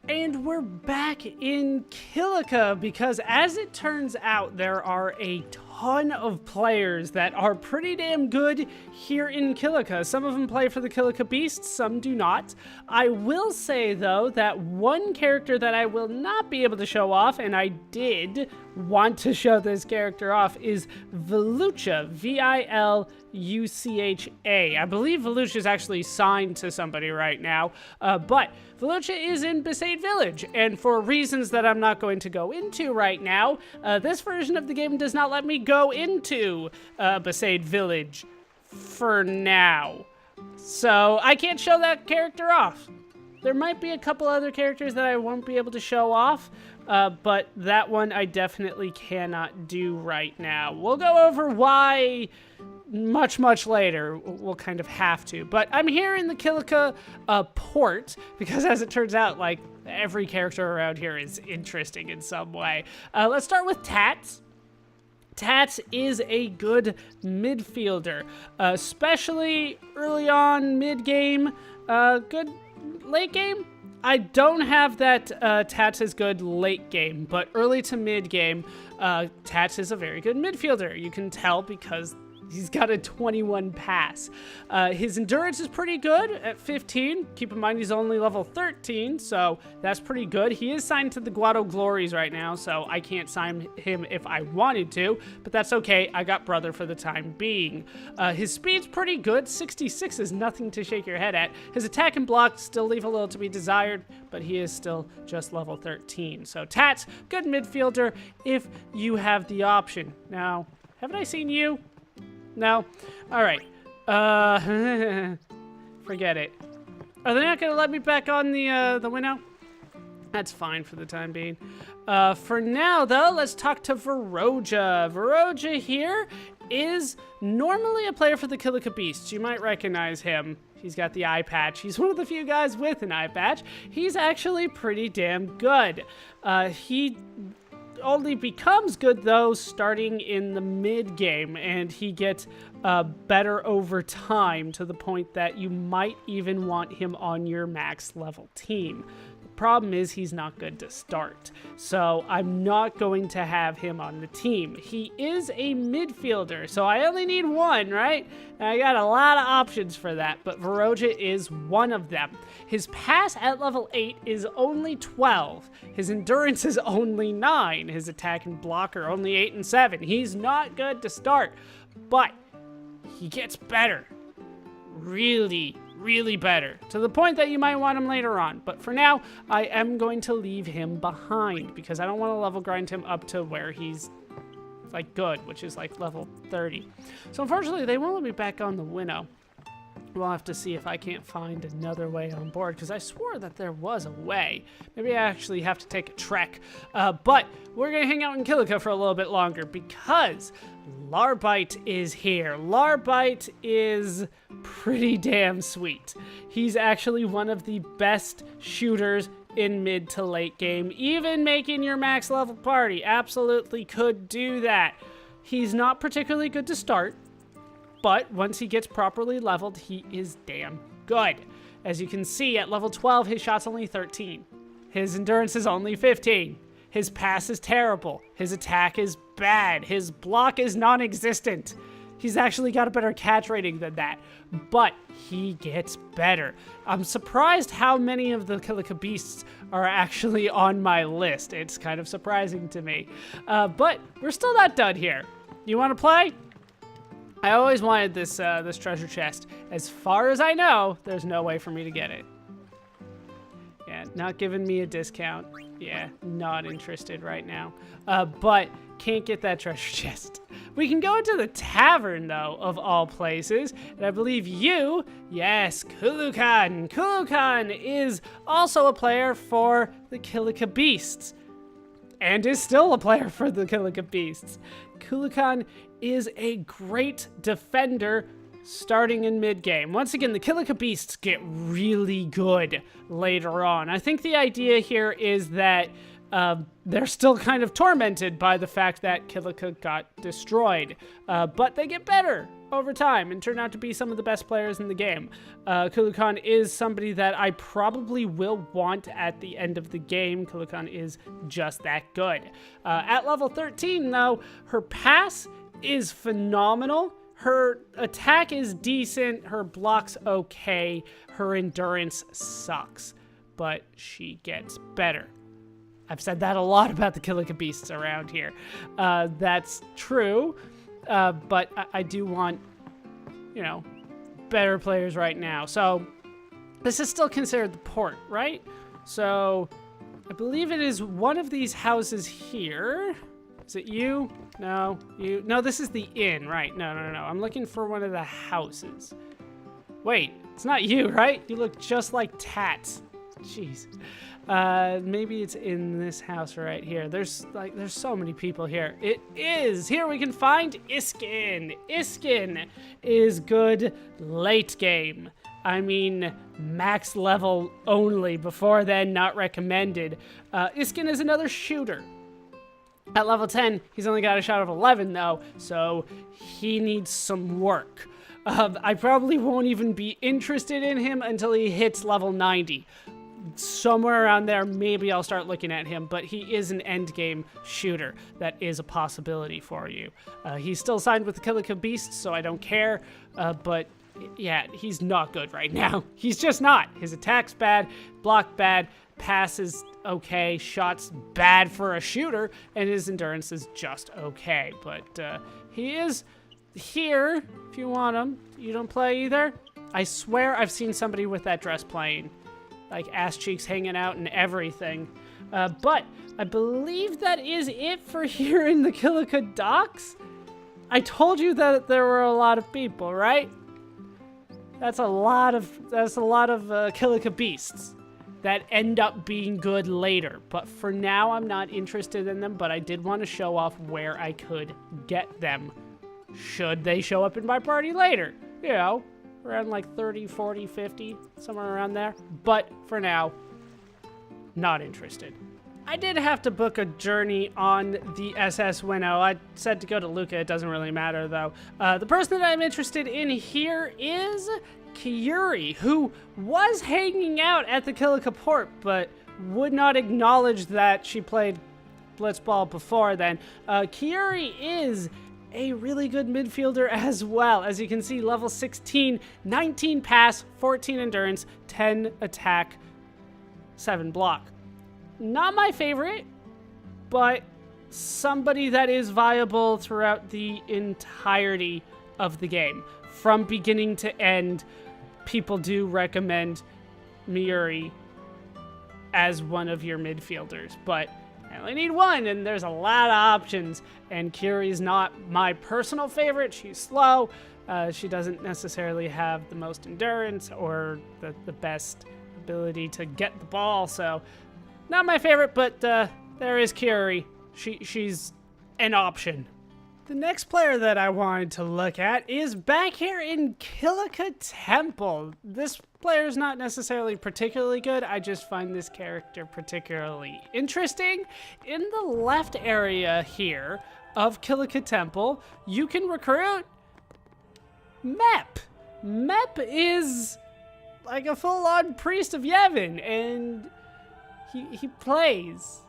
And we're back in Kilika because, as it turns out, there are a ton of players that are pretty damn good here in Kilika. Some of them play for the Kilika Beasts, some do not. I will say, though, that one character that I will not be able to show off, and I did want to show this character off, is Villucha, V-I-L-U-C-H-A. I believe Villucha is actually signed to somebody right now, but Villucha is in Besaid Village, and for reasons that I'm not going to go into right now, this version of the game does not let me go into Besaid Village for now. So I can't show that character off. There might be a couple other characters that I won't be able to show off, but that one I definitely cannot do right now. We'll go over why much later. We'll kind of have to. But I'm here in the Kilika port because, as it turns out, like, every character around here is interesting in some way. Let's start with Tats. Tats is a good midfielder, especially early on, mid-game, good late game. I don't have that Tats is good late game, but early to mid game, Tats is a very good midfielder. You can tell because he's got a 21 pass. His endurance is pretty good at 15. Keep in mind he's only level 13, so that's pretty good. He is signed to the Guado Glories right now, so I can't sign him if I wanted to, but that's okay. I got Brother for the time being. His speed's pretty good. 66 is nothing to shake your head at. His attack and block still leave a little to be desired, but he is still just level 13. So Tats, good midfielder if you have the option. Now, haven't I seen you? No? Alright. Forget it. Are they not going to let me back on the window? That's fine for the time being. For now, though, let's talk to Viroja. Viroja here is normally a player for the Kilika Beasts. You might recognize him. He's got the eye patch. He's one of the few guys with an eye patch. He's actually pretty damn good. He only becomes good, though, starting in the mid game, and he gets better over time to the point that you might even want him on your max level team. The problem is he's not good to start, so I'm not going to have him on the team. He is a midfielder, so I only need one, right? And I got a lot of options for that, but Viroja is one of them. His pass at level 8 is only 12. His endurance is only 9. His attack and block are only 8 and 7. He's not good to start, but he gets better. Really better, to the point that you might want him later on. But for now, I am going to leave him behind because I don't want to level grind him up to where he's like good, which is like level 30. So unfortunately, they won't let me back on the winnow. We'll have to see if I can't find another way on board, because I swore that there was a way. Maybe I actually have to take a trek. But we're going to hang out in Kilika for a little bit longer because Larbite is here. Larbite is pretty damn sweet. He's actually one of the best shooters in mid to late game. Even making your max level party absolutely could do that. He's not particularly good to start, but once he gets properly leveled, he is damn good. As you can see, at level 12, his shot's only 13. His endurance is only 15. His pass is terrible. His attack is bad. His block is non-existent. He's actually got a better catch rating than that, but he gets better. I'm surprised how many of the Kilika Beasts are actually on my list. It's kind of surprising to me, but we're still not done here. You want to play? I always wanted this this treasure chest. As far as I know, there's no way for me to get it. Yeah, not giving me a discount. Yeah, not interested right now. But can't get that treasure chest. We can go into the tavern, though, of all places. And I believe you, yes, Kulukan. Kulukan is also a player for the Kilika Beasts. And is still a player for the Kilika Beasts. Kulukan is a great defender starting in mid-game. Once again, the Kilika Beasts get really good later on. I think the idea here is that they're still kind of tormented by the fact that Kilika got destroyed. But they get better over time and turn out to be some of the best players in the game. Kilikan is somebody that I probably will want at the end of the game. Kilikan is just that good. At level 13, though, her pass is phenomenal. Her attack is decent. Her block's okay. Her endurance sucks. But she gets better. I've said that a lot about the Kilika beasts around here. That's true. But I do want, better players right now. So this is still considered the port, right? So I believe it is one of these houses here. Is it you? No, you. No, this is the inn, right? No. I'm looking for one of the houses. Wait, it's not you, right? You look just like Tats. Jeez. Maybe it's in this house right here. There's so many people here. It is. Here we can find Iskin. Iskin is good late game. I mean, max level only. Before then, not recommended. Iskin is another shooter. At level 10, he's only got a shot of 11 though, so he needs some work. I probably won't even be interested in him until he hits level 90. Somewhere around there, maybe I'll start looking at him, but he is an endgame shooter. That is a possibility for you. He's still signed with the Kilika Beasts, so I don't care, but yeah, he's not good right now. He's just not. His attack's bad, block bad, pass is okay, shots bad for a shooter, and his endurance is just okay. But he is here if you want him. You don't play either? I swear I've seen somebody with that dress playing. Like ass cheeks hanging out and everything. But I believe that is it for here in the Kilika docks. I told you that there were a lot of people, right? That's a lot of Kilika beasts that end up being good later. But for now, I'm not interested in them, but I did want to show off where I could get them should they show up in my party later. Around like 30, 40, 50, somewhere around there. But for now, not interested. I did have to book a journey on the SS Winnow. I said to go to Luca. It doesn't really matter, though. The person that I'm interested in here is Kyuri, who was hanging out at the Kilika port, but would not acknowledge that she played Blitzball before then. Kyuri is a really good midfielder as well. As you can see, level 16, 19 pass, 14 endurance, 10 attack, 7 block. Not my favorite, but somebody that is viable throughout the entirety of the game. From beginning to end, people do recommend Miuri as one of your midfielders, but I only need one, and there's a lot of options, and Kyuri's not my personal favorite. She's slow. She doesn't necessarily have the most endurance or the best ability to get the ball, so not my favorite, but there is Kyuri. She's an option. The next player that I wanted to look at is back here in Kilika Temple. This player is not necessarily particularly good. I just find this character particularly interesting. In the left area here of Kilika Temple, you can recruit Mep. Mep is like a full-on priest of Yevon, and he plays.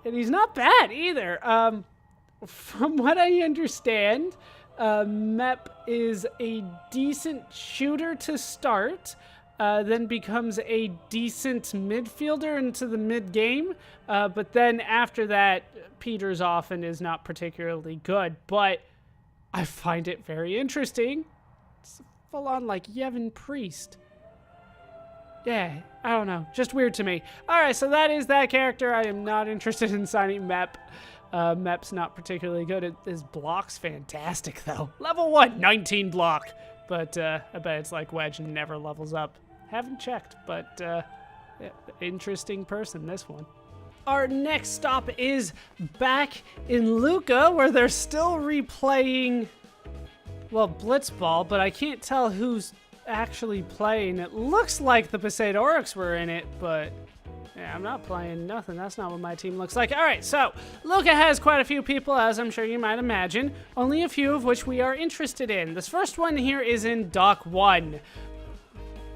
And he's not bad either. From what I understand, Mep is a decent shooter to start, then becomes a decent midfielder into the mid-game, but then after that, peters off and is not particularly good. But I find it very interesting. It's full-on like Yevon priest. Yeah, I don't know. Just weird to me. All right, so that is that character. I am not interested in signing Mep. Mep's not particularly good. His block's fantastic, though. Level 1, 19 block. But I bet it's like Wedge and never levels up. Haven't checked, but yeah, interesting person, this one. Our next stop is back in Luca, where they're still replaying, well, Blitzball, but I can't tell who's actually playing. It looks like the Poseidorix were in it, but Yeah, I'm not playing nothing. That's not what my team looks like. All right, so Luca has quite a few people, as I'm sure you might imagine, only a few of which we are interested in. This first one here is in Dock 1.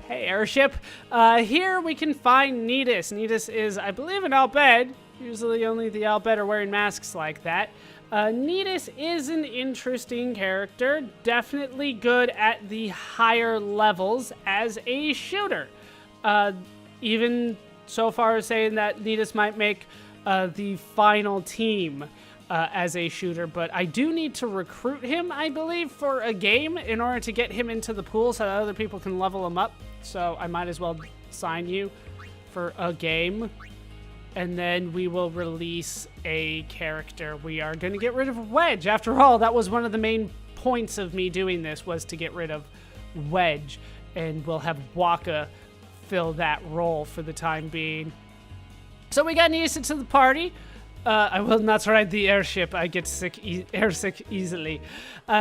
Hey, airship. Here we can find Nidus. Nidus is, I believe, an Al-Bhed. Usually only the Al-Bhed are wearing masks like that. Nidus is an interesting character. Definitely good at the higher levels as a shooter. Even so far as saying that Nidus might make the final team as a shooter, but I do need to recruit him, I believe, for a game in order to get him into the pool so that other people can level him up. So I might as well sign you for a game, and then we will release a character. We are going to get rid of Wedge. After all, that was one of the main points of me doing this, was to get rid of Wedge, and we'll have Waka fill that role for the time being. So we got Nidus into the party. I will not ride the airship. I get airsick easily.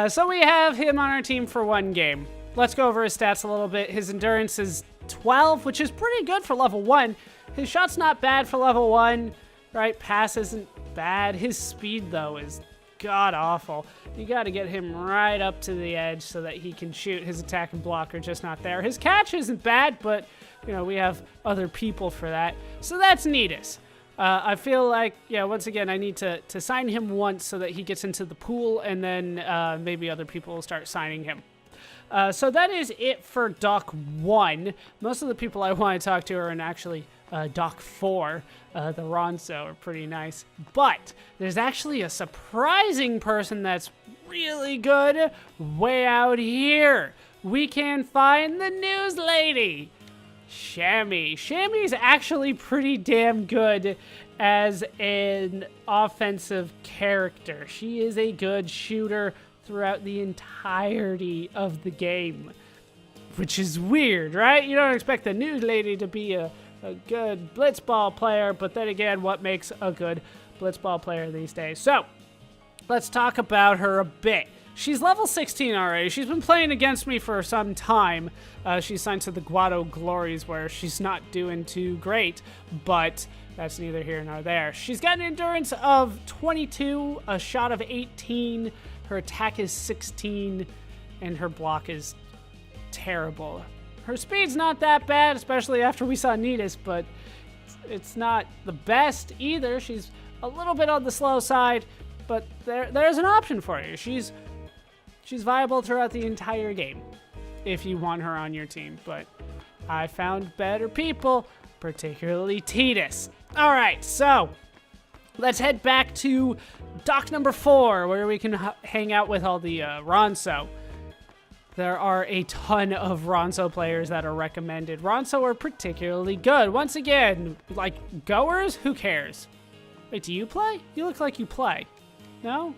So we have him on our team for one game. Let's go over his stats a little bit. His endurance is 12, which is pretty good for level 1. His shot's not bad for level 1, right? Pass isn't bad. His speed, though, is god-awful. You got to get him right up to the edge so that he can shoot. His attack and block are just not there. His catch isn't bad, but, you know, we have other people for that. So that's Nidus. I feel like, yeah, once again, I need to sign him once so that he gets into the pool, and then maybe other people will start signing him. So that is it for Dock 1. Most of the people I want to talk to are in actually Dock 4. The Ronso are pretty nice. But there's actually a surprising person that's really good way out here. We can find the news lady, Shammy. Shammy's actually pretty damn good as an offensive character. She is a good shooter throughout the entirety of the game, which is weird, right? You don't expect the news lady to be a good Blitzball player, but then again, what makes a good Blitzball player these days? So, let's talk about her a bit. She's level 16 already. She's been playing against me for some time. She's signed to the Guado Glories, where she's not doing too great, but that's neither here nor there. She's got an endurance of 22, a shot of 18, her attack is 16, and her block is terrible. Her speed's not that bad, especially after we saw Nidus, but it's not the best either. She's a little bit on the slow side, but there's an option for you. She's viable throughout the entire game if you want her on your team, but I found better people, particularly Tidus. All right, so let's head back to Dock number 4, where we can hang out with all the Ronso. There are a ton of Ronso players that are recommended. Ronso are particularly good. Once again, like, goers, who cares? Wait, do you play? You look like you play. No?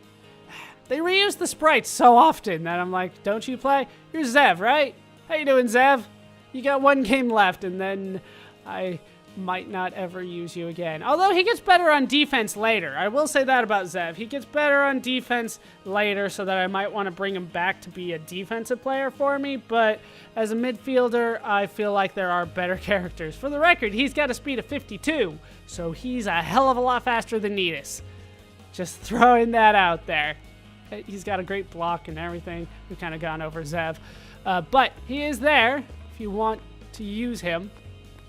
They reuse the sprites so often that I'm like, don't you play? You're Zev, right? How you doing, Zev? You got one game left, and then I might not ever use you again. Although he gets better on defense later. I will say that about Zev. He gets better on defense later, so that I might want to bring him back to be a defensive player for me. But as a midfielder, I feel like there are better characters. For the record, he's got a speed of 52, so he's a hell of a lot faster than Nidus. Just throwing that out there. He's got a great block and everything. We've kind of gone over Zev. But he is there if you want to use him.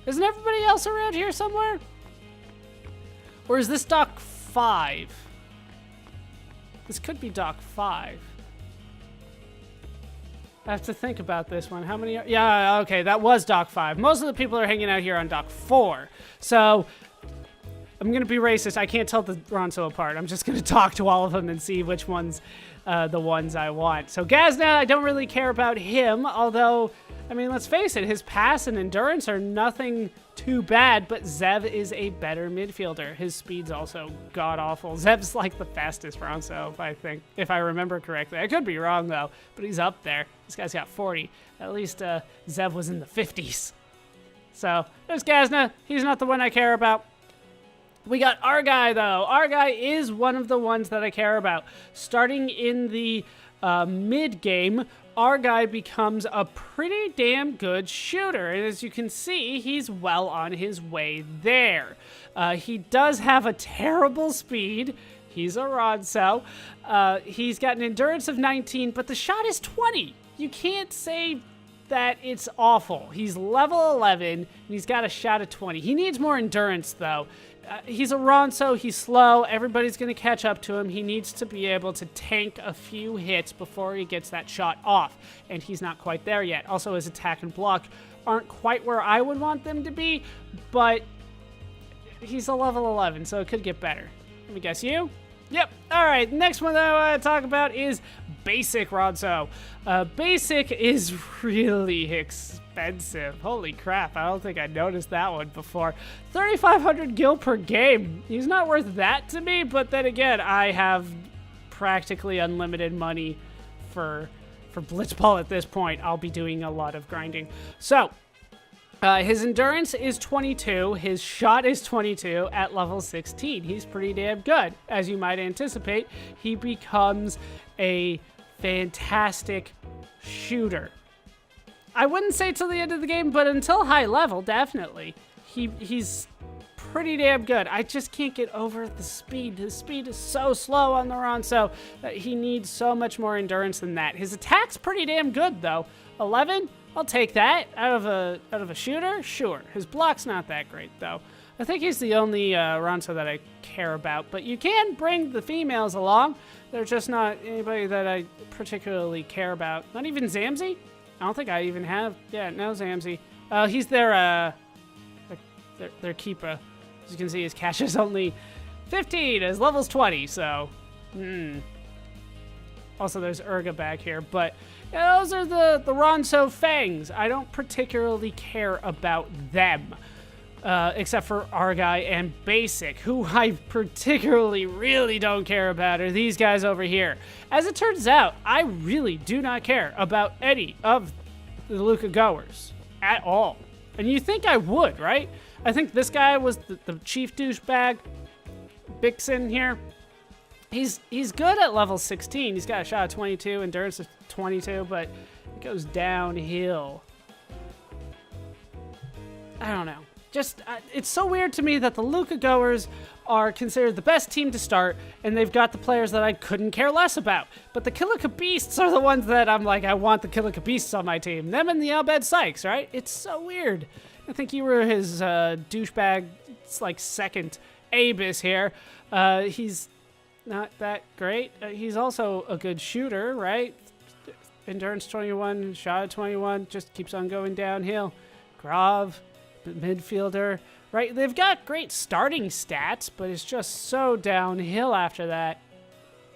Isn't everybody else around here somewhere? Or is this Dock 5? This could be Dock 5. I have to think about this one. How many? Yeah, okay, that was Dock 5. Most of the people are hanging out here on Dock 4. So I'm going to be racist. I can't tell the Ronso apart. I'm just going to talk to all of them and see which one's the ones I want. So Gazna, I don't really care about him, although, I mean, let's face it, his pass and endurance are nothing too bad, but Zev is a better midfielder. His speed's also god-awful. Zev's like the fastest Ronso, if I remember correctly. I could be wrong, though, but he's up there. This guy's got 40. At least Zev was in the 50s. So there's Gazna. He's not the one I care about. We got our guy, though. Our guy is one of the ones that I care about. Starting in the mid-game, our guy becomes a pretty damn good shooter. And as you can see, he's well on his way there. He does have a terrible speed. He's a Ronso. He's got an endurance of 19, but the shot is 20. You can't say that it's awful. He's level 11, and he's got a shot of 20. He needs more endurance, though. He's a Ronso. He's slow. Everybody's going to catch up to him. He needs to be able to tank a few hits before he gets that shot off, and he's not quite there yet. Also, his attack and block aren't quite where I would want them to be, but he's a level 11, so it could get better. Let me guess you? Yep. All right. Next one that I want to talk about is basic Ronso. Basic is really expensive. Holy crap. I don't think I noticed that one before. 3,500 gil per game. He's not worth that to me, but then again, I have practically unlimited money for Blitzball at this point. I'll be doing a lot of grinding. So, his endurance is 22, his shot is 22 at level 16. He's pretty damn good. As you might anticipate, he becomes a fantastic shooter. I wouldn't say till the end of the game, but until high level, definitely. He's pretty damn good. I just can't get over the speed. His speed is so slow on the Ronso that he needs so much more endurance than that. His attack's pretty damn good, though. 11? I'll take that out of a shooter. Sure. His block's not that great though. I think he's the only Ronso that I care about. But you can bring the females along. They're just not anybody that I particularly care about. Not even Zamzi. I don't think I even have. Yeah, no Zamzi. He's their keeper. As you can see, his cash is only 15. His level's 20. So, Also, there's Urga back here, but yeah, those are the Ronso Fangs. I don't particularly care about them, except for our guy and Basic, who I particularly really don't care about are these guys over here. As it turns out, I really do not care about any of the Luca goers at all. And you think I would, right? I think this guy was the chief douchebag, Bixen here. He's good at level 16. He's got a shot of 22, endurance of 22, but it goes downhill. I don't know. Just, it's so weird to me that the Luca goers are considered the best team to start, and they've got the players that I couldn't care less about. But the Kilika Beasts are the ones that I'm like, I want the Kilika Beasts on my team. Them and the Albed Sykes, right? It's so weird. I think you were his douchebag, it's like second Abis here. He's not that great. He's also a good shooter, right? Endurance 21, shot 21, just keeps on going downhill. Grav, midfielder, right? They've got great starting stats, but it's just so downhill after that.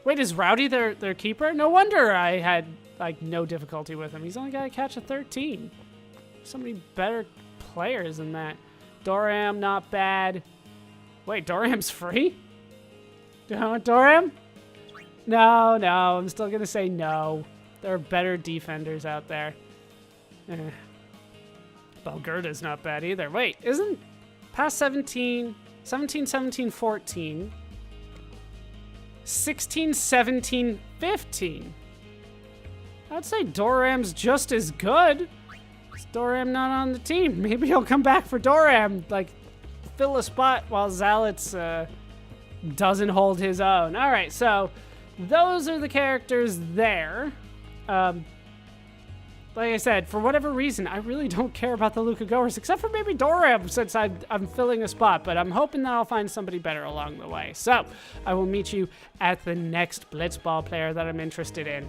Wait, is Rowdy their keeper? No wonder I had like no difficulty with him. He's only got to catch a 13. So many better players than that. Doram, not bad. Wait, Doram's free? Do I want Doram? No, I'm still gonna say no. There are better defenders out there. Balgerda's not bad either. Wait, isn't past 17, 14, 16, 17, 15? I'd say Doram's just as good. Is Doram not on the team? Maybe he'll come back for Doram, like fill a spot while Zalitz doesn't hold his own. All right, so those are the characters there. Like I said, for whatever reason, I really don't care about the Luca goers, except for maybe Doram, since I'm filling a spot, but I'm hoping that I'll find somebody better along the way. So I will meet you at the next Blitzball player that I'm interested in.